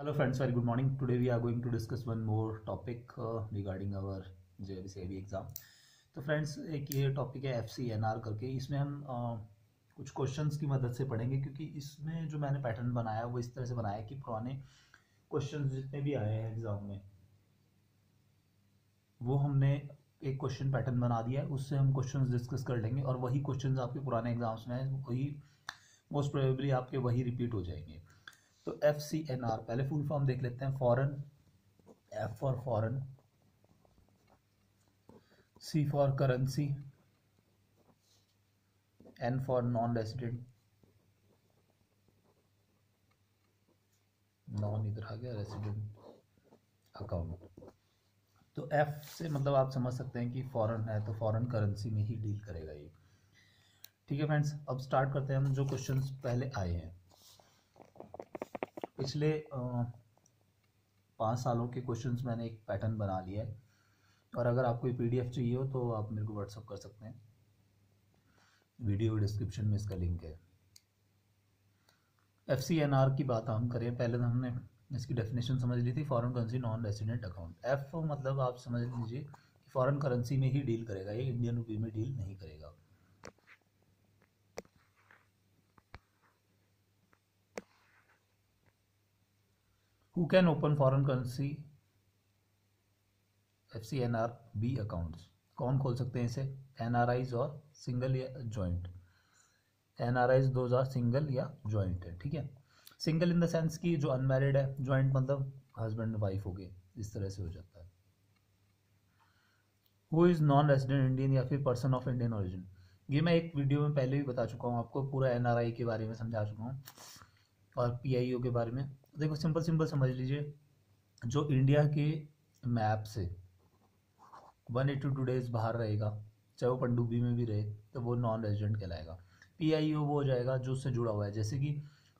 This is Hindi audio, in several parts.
Hello friends, very good morning. Today we are going to discuss one more topic regarding our JBCIB exam. तो फ्रेंड्स एक ये टॉपिक है FCNR करके. इसमें हम कुछ क्वेश्चंस की मदद से पढ़ेंगे क्योंकि इसमें जो मैंने पैटर्न बनाया वो इस तरह से बनाया कि पुराने क्वेश्चंस जितने भी आए हैं एग्ज़ाम में वो हमने एक क्वेश्चन पैटर्न बना दिया है. उससे हम क्वेश्चंस डिस्कस कर लेंगे और वही क्वेश्चंस आपके पुराने एग्जाम्स में वही मोस्ट प्रोबेबली आपके वही रिपीट हो जाएंगे. तो FCNR पहले फुल फॉर्म देख लेते हैं. Foreign, F for foreign, C for currency, N for non resident, non इधर आ गया, रेसिडेंट अकाउंट. तो F से मतलब आप समझ सकते हैं कि फॉरेन है तो फॉरेन करेंसी में ही डील करेगा ये. ठीक है फ्रेंड्स, अब स्टार्ट करते हैं हम जो क्वेश्चंस पहले आए हैं. पिछले 5 सालों के क्वेश्चंस मैंने एक पैटर्न बना लिया है और अगर आपको ये PDF चाहिए हो तो आप मेरे को व्हाट्सअप कर सकते हैं. वीडियो डिस्क्रिप्शन में इसका लिंक है. FCNR की बात हम करें, पहले तो हमने इसकी डेफिनेशन समझ ली थी. Foreign currency non resident account. F मतलब आप समझ लीजिए कि फॉरेन करेंसी में ही डील करेगा, ये इंडियन रुपये में डील नहीं करेगा. Who can open foreign currency FCNR B accounts? कौन खोल सकते हैं इसे? NRIs और सिंगल या joint. NRIs those are single या जॉइंट है. ठीक है, सिंगल इन द सेंस कि जो अनमैरिड है, जॉइंट मतलब हस्बैंड वाइफ हो गए, इस तरह से हो जाता है. Who is non resident Indian या फिर पर्सन ऑफ इंडियन ओरिजिन. ये मैं एक वीडियो में पहले भी बता चुका हूँ आपको, पूरा NRI के बारे में समझा चुका हूँ और PIO के बारे में. देखो सिंपल सिंपल समझ लीजिए, जो इंडिया के मैप से 182 डेज बाहर रहेगा, चाहे वो पनडुब्बी में भी रहे, तो वो नॉन रेजिडेंट कहलाएगा. PIO वो हो जाएगा जो उससे जुड़ा हुआ है. जैसे कि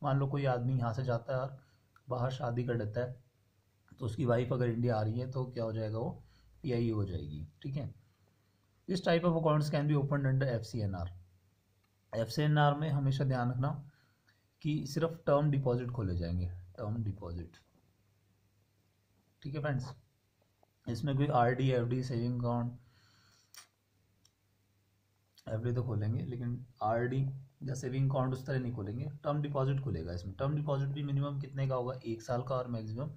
मान लो कोई आदमी यहाँ से जाता है और बाहर शादी कर लेता है, तो उसकी वाइफ अगर इंडिया आ रही है तो क्या हो जाएगा, वो PIO हो जाएगी. ठीक है, इस type of accounts can be open under FCNR. FCNR में हमेशा ध्यान रखना कि सिर्फ टर्म डिपॉजिट खोले जाएंगे, टर्म डिपॉजिट. ठीक है फ्रेंड्स, इसमें कोई RD FD saving account FD तो खोलेंगे लेकिन RD या सेविंग अकाउंट उस तरह नहीं खोलेंगे. टर्म डिपॉजिट खुलेगा. इसमें टर्म डिपॉजिट भी मिनिमम कितने का होगा, 1 साल का और मैक्सिमम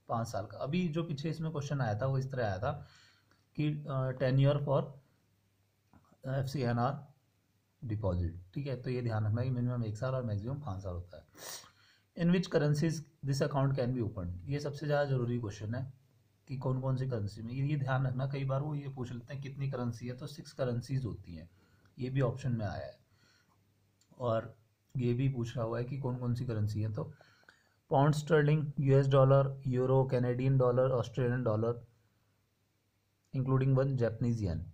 5 साल का. अभी जो पीछे इसमें क्वेश्चन आया था वो इस तरह आया था कि 10 ईयर फॉर FCNR डिपॉजिट. ठीक है, तो ये ध्यान रखना कि मिनिमम 1 साल और मैक्सिमम 5 साल होता है. In which currencies this account can be open. ये सबसे ज़्यादा जरूरी क्वेश्चन है कि कौन कौन सी करेंसी में. ये ध्यान रखना, कई बार वो ये पूछ लेते हैं कितनी करेंसी है, तो 6 करेंसीज होती हैं. ये भी ऑप्शन में आया है. और ये भी पूछ रहा हुआ है कि कौन कौन सी करेंसी है. तो pound sterling, US dollar, euro, Canadian dollar, Australian dollar, including 1 Japanese येन.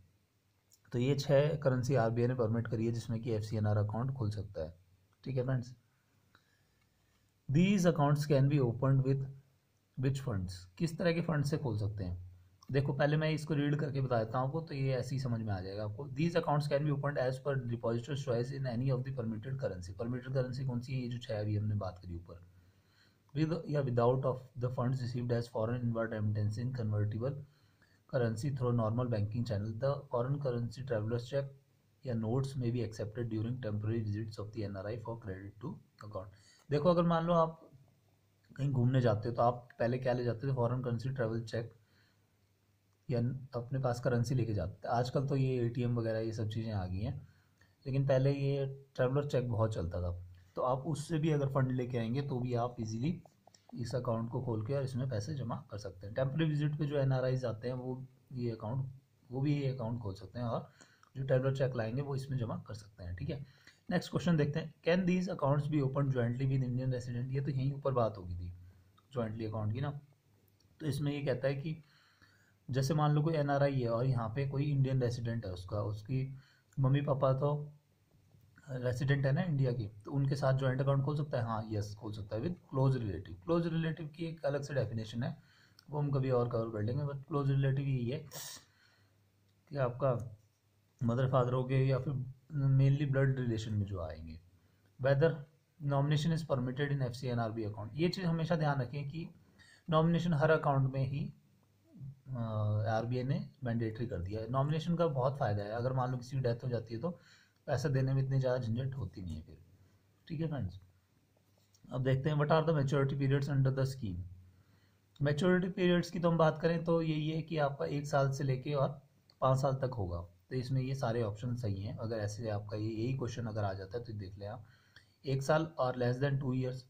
तो ये 6 करेंसी RBI ने परमिट करी है जिसमें कि FCNR अकाउंट खुल सकता है. ठीक है friends, these accounts can be open with which funds. किस तरह के फंड से खोल सकते हैं. देखो पहले मैं इसको रीड करके बता देता हूँ आपको, तो ये ऐसे ही समझ में आ जाएगा आपको. These accounts can be open as per depositor choice in any of the permitted currency. Permitted currency कौन सी है, ये जो 6 अभी हमने बात करी ऊपर. विद या without of the funds received as foreign inward remittance in convertible currency through normal banking channel. The foreign currency travellers cheque या notes may be accepted during temporary visits of the NRI for credit to account. देखो अगर मान लो आप कहीं घूमने जाते हो तो आप पहले क्या ले जाते थे, फॉरेन करेंसी ट्रैवल चेक या अपने पास करेंसी लेके जाते थे. आजकल तो ये ATM वगैरह ये सब चीज़ें आ गई हैं, लेकिन पहले ये ट्रैवलर चेक बहुत चलता था. तो आप उससे भी अगर फंड लेके आएंगे तो भी आप इजीली इस अकाउंट को खोल के और इसमें पैसे जमा कर सकते हैं. टेम्पररी विजिट पे जो NRIs आते हैं वो भी ये अकाउंट खोल सकते हैं और जो ट्रैवलर चेक लाएंगे वो इसमें जमा कर सकते हैं. ठीक है, नेक्स्ट क्वेश्चन देखते हैं. Can these accounts be open jointly with Indian resident. ये तो यहीं ऊपर बात होगी थी ज्वाइंटली अकाउंट की ना. तो इसमें ये कहता है कि जैसे मान लो कोई NRI है और यहाँ पे कोई इंडियन रेसिडेंट है, उसकी मम्मी पापा तो रेसिडेंट है ना इंडिया की, तो उनके साथ जॉइंट अकाउंट खोल सकता है. हाँ यस, खोल सकता है with close relative. Close relative की एक अलग से डेफिनेशन है, वो हम कभी और कवर कर लेंगे. बट क्लोज रिलेटिव यही है कि आपका मदर फादर हो गए या फिर मेनली ब्लड रिलेशन में जो आएंगे. Whether nomination is permitted in FCNRB account. ये चीज़ हमेशा ध्यान रखें कि नॉमिनेशन हर अकाउंट में ही RBI ने मैंडेटरी कर दिया है। नॉमिनेशन का बहुत फ़ायदा है, अगर मान लो किसी की डेथ हो जाती है तो पैसा देने में इतनी ज़्यादा झंझट होती नहीं है फिर। ठीक है फ्रेंड्स, अब देखते हैं what are the maturity periods under the scheme. Maturity periods की तो हम बात करें तो यही है कि आपका 1 साल से लेके और 5 साल तक होगा। तो इसमें ये सारे ऑप्शन सही हैं। अगर ऐसे आपका ये यही क्वेश्चन अगर आ जाता है तो देख लें आप, 1 साल और less than 2 years,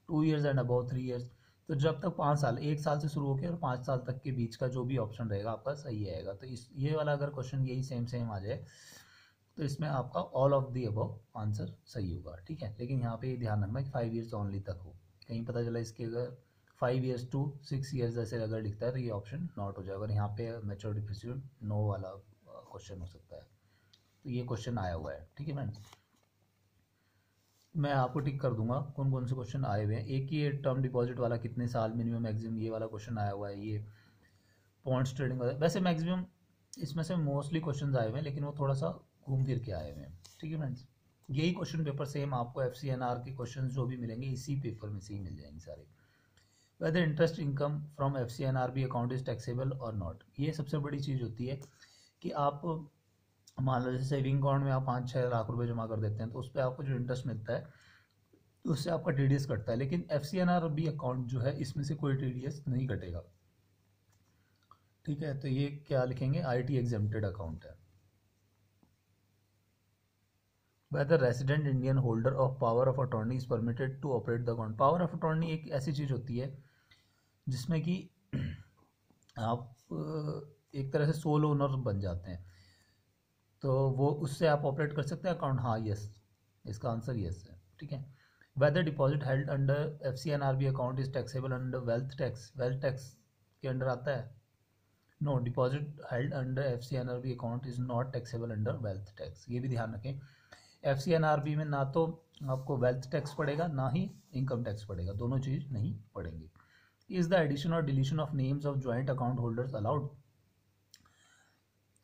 2 years and above 3 years. तो जब तक 5 साल, 1 साल से शुरू होकर और 5 साल तक के बीच का जो भी ऑप्शन रहेगा आपका सही आएगा। तो इस ये वाला अगर क्वेश्चन यही सेम सेम आ जाए तो इसमें आपका all of the above answer सही होगा। ठीक है, लेकिन यहाँ पे ध्यान रखना कि 5 ईयर्स ओनली तक हो। कहीं पता चला इसके अगर 5 ईयर्स टू 6 ईयर्स ऐसे अगर लिखता है तो ये ऑप्शन नॉट हो जाएगा, और यहाँ पे मैच्योरिटी पीरियड नो वाला क्वेश्चन हो सकता है। तो ये क्वेश्चन आया हुआ है। ठीक है फ्रेंड्स, मैं आपको टिक कर दूंगा कौन कौन से क्वेश्चन आए हुए हैं। एक ही टर्म डिपॉजिट वाला कितने साल मिनिमम मैक्सिमम, ये वाला क्वेश्चन आया हुआ है। ये पॉइंट्स ट्रेडिंग वाला, वैसे मैक्सिमम इसमें से मोस्टली क्वेश्चन आए हुए हैं लेकिन वो थोड़ा सा घूम फिर के आए हुए हैं। ठीक है फ्रेंड्स, यही क्वेश्चन पेपर सेम आपको FCNR के क्वेश्चन जो भी मिलेंगे इसी पेपर में से ही मिल जाएंगे सारे। Whether interest income from FCNRB account is taxable और नॉट। ये सबसे बड़ी चीज़ होती है कि आप मान लो जैसे सेविंग अकाउंट में आप 5-6 लाख रुपए जमा कर देते हैं तो उस पर आपको जो इंटरेस्ट मिलता है उससे आपका TDS कटता है, लेकिन FCNRB अकाउंट जो है इसमें से कोई TDS नहीं कटेगा। ठीक है, तो ये क्या लिखेंगे, IT एग्जेम्प्टेड अकाउंट है। Whether resident Indian holder of power of attorney is permitted to operate the account. Power of attorney एक ऐसी चीज़ होती है जिसमें कि आप एक तरह से सोल ओनर बन जाते हैं, तो वो उससे आप ऑपरेट कर सकते हैं अकाउंट। हाँ यस, इसका आंसर यस है। ठीक है, whether deposit held under FCNRB account is taxable under wealth tax. Wealth tax के अंडर आता है। No, deposit held under FCNRB account is not taxable under wealth tax. ये भी ध्यान रखें, FCNRB में ना तो आपको वेल्थ टैक्स पड़ेगा ना ही इनकम टैक्स पड़ेगा, दोनों चीज़ नहीं पड़ेंगी। इज द एडिशन और deletion of names of joint account holders allowed.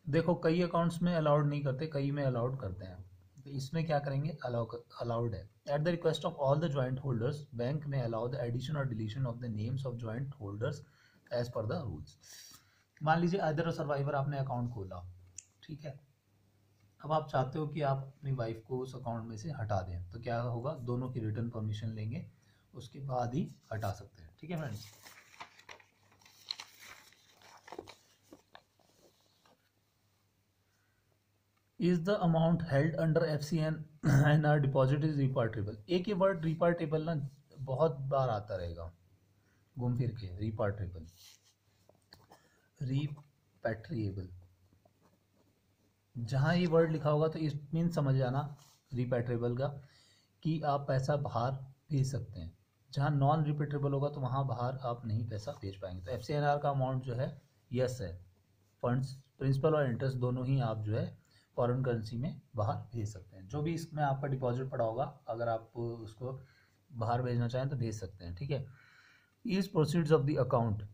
देखो कई अकाउंट्स में अलाउड नहीं करते, कई में अलाउड करते हैं। तो इसमें क्या करेंगे, अलाउड है। At the request of all the joint holders bank में अलाउ द एडिशन और deletion of the names of joint holders as per the rules. मान लीजिए अदर सर्वाइवर आपने अकाउंट खोला, ठीक है, अब आप चाहते हो कि आप अपनी वाइफ को उस अकाउंट में से हटा दें, तो क्या होगा, दोनों की रिटर्न परमिशन लेंगे, उसके बाद ही हटा सकते हैं। ठीक है friends, is the amount held under FCNR deposit is repatriable. एक ही वर्ड रिपार्टेबल ना बहुत बार आता रहेगा घूम फिर के, रिपार्टेबल, रिपैट्रिएबल, जहाँ ये वर्ड लिखा होगा तो इस मीन समझ जाना रिपैट्रेबल का कि आप पैसा बाहर भेज सकते हैं। जहाँ नॉन रिपैट्रेबल होगा तो वहाँ बाहर आप नहीं पैसा भेज पाएंगे। तो FCNR का अमाउंट जो है यस है, फंड्स प्रिंसिपल और इंटरेस्ट दोनों ही आप जो है फॉरेन करेंसी में बाहर भेज सकते हैं। जो भी इसमें आपका डिपॉजिट पड़ा होगा अगर आप उसको बाहर भेजना चाहें तो भेज सकते हैं। ठीक है, is proceeds of the account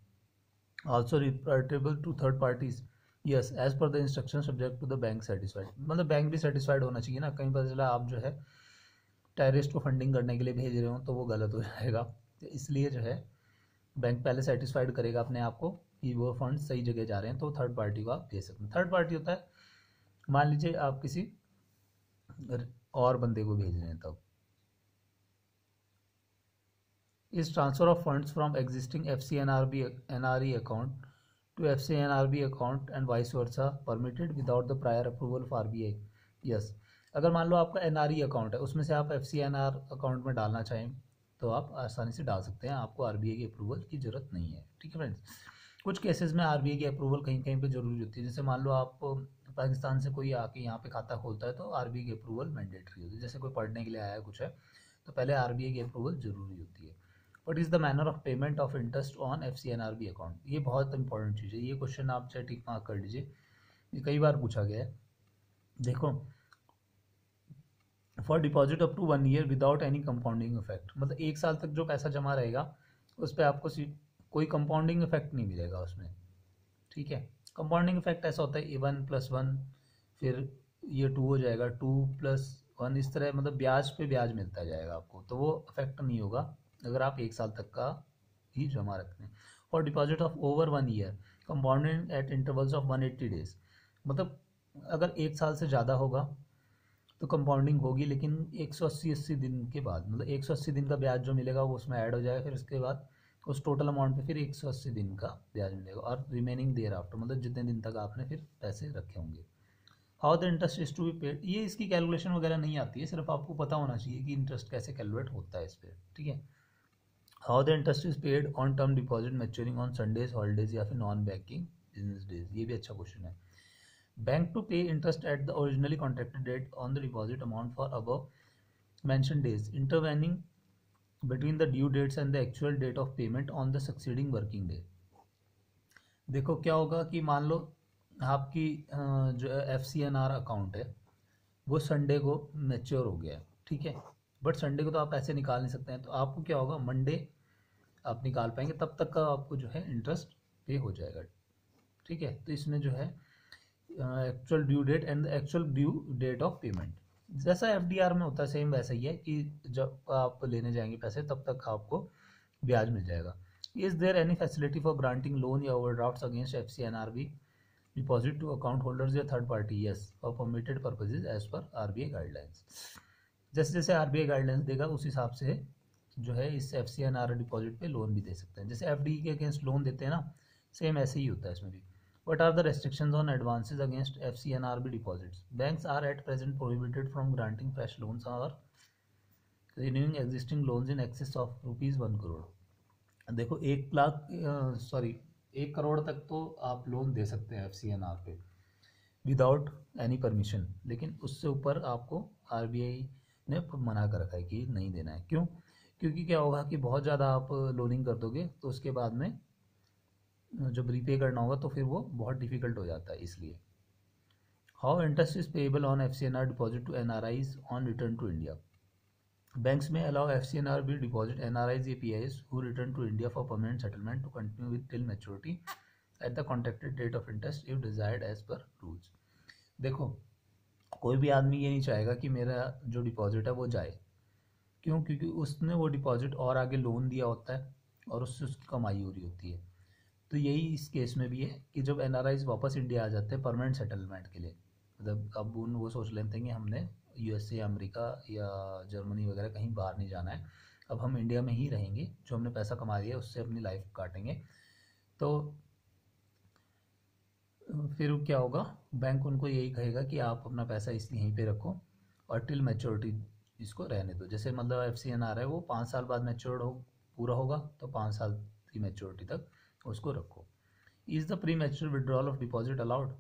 also repatriable to third parties. Yes, as per the instruction subject to the bank satisfied. मतलब बैंक भी सेटिस्फाइड होना चाहिए ना, कहीं पता चला आप जो है टेररिस्ट को फंडिंग करने के लिए भेज रहे हो तो वो गलत हो जाएगा। तो इसलिए जो है बैंक पहले सेटिस्फाइड करेगा अपने आप को कि वो फंड सही जगह जा रहे हैं, तो थर्ड पार्टी को आप भेज सकते हैं। थर्ड पार्टी होता है, मान लीजिए आप किसी और बंदे को भेज रहे हैं, तब इस transfer of funds from existing FCNRB NRE account to FCNRB account and vice versa permitted without the prior approval of RBI। Yes, अगर मान लो आपका NRE अकाउंट है उसमें से आप FCNR अकाउंट में डालना चाहें तो आप आसानी से डाल सकते हैं, आपको RBI की अप्रूवल की ज़रूरत नहीं है। ठीक है फ्रेंड्स, कुछ केसेस में RBI की अप्रूवल कहीं कहीं पे ज़रूरी होती है। जैसे मान लो आप पाकिस्तान से कोई आके यहाँ पे खाता खोलता है तो RBI की अप्रूवल मैंडेटरी होती है। जैसे कोई पढ़ने के लिए आया कुछ है तो पहले RBI की अप्रूवल ज़रूरी होती है। What is the manner of payment of interest on FCNRB account. ये बहुत इंपॉर्टेंट चीज़ है, ये क्वेश्चन आप चाहे टिक मार्क कर लीजिए, ये कई बार पूछा गया है। देखो, for deposit up to 1 year without any compounding effect, मतलब 1 साल तक जो पैसा जमा रहेगा उस पर आपको कोई कंपाउंडिंग इफेक्ट नहीं मिलेगा उसमें। ठीक है, कंपाउंडिंग इफेक्ट ऐसा होता है 1 + 1 फिर ये 2 हो जाएगा, 2 + वन इस तरह मतलब ब्याज पे ब्याज मिलता जाएगा आपको, तो वो अफेक्ट नहीं होगा अगर आप 1 साल तक का ही जमा रखते हैं। For deposit of over 1 year compounding eight intervals of 180 days, मतलब अगर 1 साल से ज़्यादा होगा तो कंपाउंडिंग होगी, लेकिन 180 दिन के बाद, मतलब 180 दिन का ब्याज जो मिलेगा वो उसमें ऐड हो जाएगा, फिर उसके बाद उस टोटल अमाउंट पे फिर 180 दिन का ब्याज मिलेगा, और रिमेनिंग देयर आफ्टर मतलब जितने दिन तक आपने फिर पैसे रखे होंगे। How the interest is to be paid, ये इसकी कैलकुलेशन वगैरह नहीं आती है, सिर्फ आपको पता होना चाहिए कि इंटरेस्ट कैसे कैलकुलेट होता है इस पर, ठीक है। How the interest is paid on term deposit maturing on Sundays holidays या फिर नॉन बैंकिंग बिजनेस डेज, ये भी अच्छा क्वेश्चन है। Bank to pay interest at the originally contracted date on the deposit amount for above mentioned days intervening between the due dates and the actual date of payment on the succeeding working day। देखो क्या होगा कि मान लो आपकी जो FCNR अकाउंट है वो संडे को मैच्योर हो गया है, ठीक है, बट संडे को तो आप पैसे निकाल नहीं सकते हैं, तो आपको क्या होगा, मंडे आप निकाल पाएंगे, तब तक का आपको जो है इंटरेस्ट पे हो जाएगा, ठीक है। तो इसमें जो है actual due date and actual due date of payment, जैसा FDR में होता है सेम वैसा ही है कि जब आप लेने जाएंगे पैसे तब तक आपको ब्याज मिल जाएगा। Is there any facility for granting loan या overdrafts against FCNRB deposit to account holders या third party, yes for permitted purposes as per RBI guidelines. जैसे जैसे RBI गाइडलाइंस देगा उस हिसाब से जो है इस FCNR डिपॉजिट पे लोन भी दे सकते हैं, जैसे FD के अगेंस्ट लोन देते हैं ना, सेम ऐसे ही होता है इसमें भी। What are the restrictions on advances against FCNRB deposits? Banks are at present prohibited from granting fresh loans or renewing existing loans in excess of ₹1 crore। देखो 1 करोड़ तक तो आप लोन दे सकते हैं FCNR पे विदाउट एनी परमिशन, लेकिन उससे ऊपर आपको RBI ने मना कर रखा है कि नहीं देना है। क्यों? क्योंकि क्या होगा कि बहुत ज़्यादा आप लोनिंग कर दोगे तो उसके बाद में जब रीपे करना होगा तो फिर वो बहुत डिफिकल्ट हो जाता है, इसलिए। How interest is payable on FCNR deposit to NRIs on return to India. Banks में allow FCNRB deposit NRIs APIs who return to India for permanent settlement to continue with till maturity at the contracted date of interest if desired as per rules। देखो कोई भी आदमी ये नहीं चाहेगा कि मेरा जो डिपॉजिट है वो जाए, क्यों? क्योंकि उसने वो डिपॉजिट और आगे लोन दिया होता है और उससे उसकी कमाई हो रही होती है। तो यही इस केस में भी है कि जब NRIs वापस इंडिया आ जाते हैं परमानेंट सेटलमेंट के लिए, मतलब अब वो सोच लेते हैं कि हमने USA अमेरिका या जर्मनी वगैरह कहीं बाहर नहीं जाना है, अब हम इंडिया में ही रहेंगे, जो हमने पैसा कमा लिया उससे अपनी लाइफ काटेंगे, तो फिर क्या होगा, बैंक उनको यही कहेगा कि आप अपना पैसा इसलिए यहीं पे रखो और टिल मैच्योरिटी इसको रहने दो। जैसे मतलब FCNR है वो 5 साल बाद मैच्योर्ड हो पूरा होगा, तो 5 साल की मैच्योरिटी तक उसको रखो। Is the pre mature withdrawal of deposit allowed,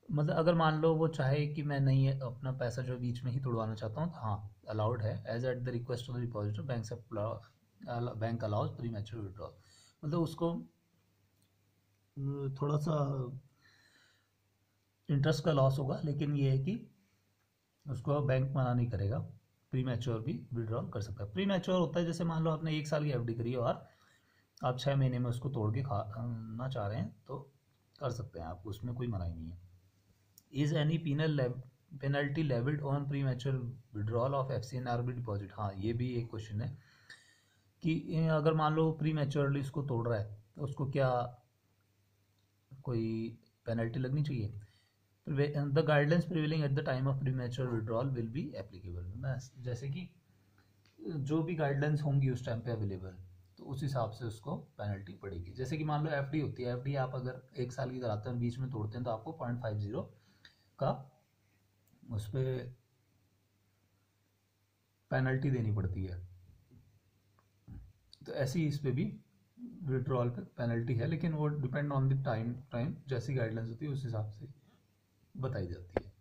मतलब अगर मान लो वो चाहे कि मैं नहीं अपना पैसा जो बीच में ही तोड़वाना चाहता हूँ, तो हाँ अलाउड है, as at the request of the depositor bank allows premature withdrawal, मतलब उसको थोड़ा सा इंटरेस्ट का लॉस होगा, लेकिन ये है कि उसको बैंक मना नहीं करेगा, प्री मैच्योर भी विड्रॉल कर सकता है। प्री मैच्योर होता है जैसे मान लो आपने 1 साल की FD करी और आप 6 महीने में उसको तोड़ के खाना चाह रहे हैं तो कर सकते हैं आप, उसमें कोई मनाही नहीं है। Is any penalty levied on pre mature withdrawal of FCNRB deposit, हाँ ये भी एक क्वेश्चन है कि अगर मान लो प्री मैच्योरली उसको तोड़ रहा है तो उसको क्या कोई पेनल्टी लगनी चाहिए। The guidelines prevailing at the time of pre mature withdrawal will be applicable, जैसे कि जो भी गाइडलाइंस होंगी उस टाइम पे अवेलेबल तो उस हिसाब से उसको पेनल्टी पड़ेगी। जैसे कि मान लो FD होती है, FD आप अगर 1 साल की कराते हैं बीच में तोड़ते हैं तो आपको 0.50 का उस पर पेनल्टी देनी पड़ती है, तो ऐसी इस पे भी विड्रॉल पे पेनल्टी है, लेकिन वो डिपेंड ऑन द टाइम जैसी गाइडलाइंस होती है उस हिसाब से बताई जाती है।